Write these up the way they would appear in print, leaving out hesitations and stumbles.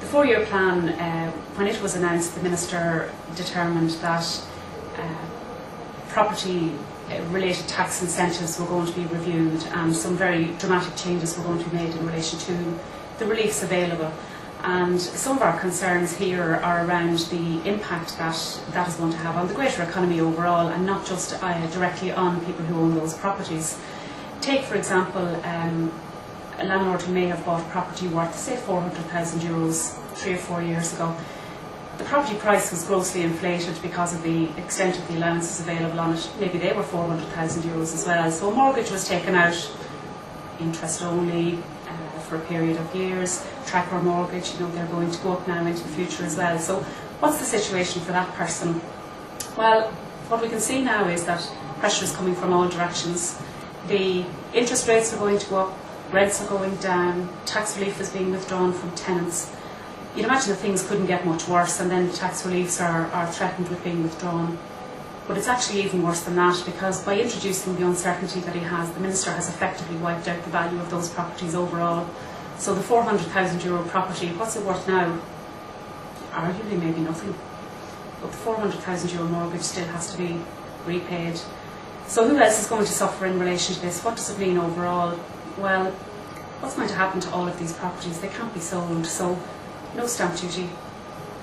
The 4-year plan, when it was announced, the Minister determined that property-related tax incentives were going to be reviewed, and some very dramatic changes were going to be made in relation to the reliefs available. And some of our concerns here are around the impact that is going to have on the greater economy overall, and not just directly on people who own those properties. Take, for example, a landlord who may have bought property worth, say, €400,000 3 or 4 years ago. The property price was grossly inflated because of the extent of the allowances available on it. Maybe they were €400,000 as well. So a mortgage was taken out, interest only, for a period of years. Tracker mortgage, they're going to go up now into the future as well. So what's the situation for that person? Well, what we can see now is that pressure is coming from all directions. The interest rates are going to go up, rents are going down, tax relief is being withdrawn from tenants. You'd imagine that things couldn't get much worse, and then the tax reliefs are threatened with being withdrawn. But it's actually even worse than that, because by introducing the uncertainty that he has, the Minister has effectively wiped out the value of those properties overall. So the €400,000 property, what's it worth now? Arguably maybe nothing. But the €400,000 mortgage still has to be repaid. So who else is going to suffer in relation to this? What does it mean overall? Well, what's going to happen to all of these properties? They can't be sold, so no stamp duty,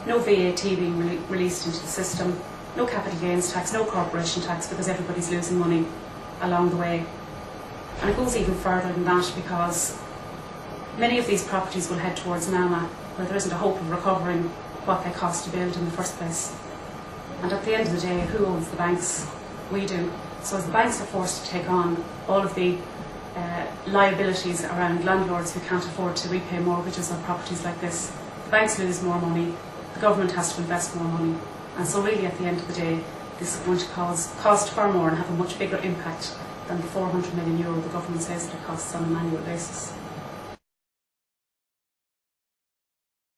no VAT being released into the system, no capital gains tax, no corporation tax, because everybody's losing money along the way. And it goes even further than that, because many of these properties will head towards NAMA, where there isn't a hope of recovering what they cost to build in the first place. And at the end of the day, who owns the banks? We do. So as the banks are forced to take on all of the liabilities around landlords who can't afford to repay mortgages on properties like this, the banks lose more money, the government has to invest more money. And so really at the end of the day, this is going to cost far more and have a much bigger impact than the €400 million the government says that it costs on an annual basis.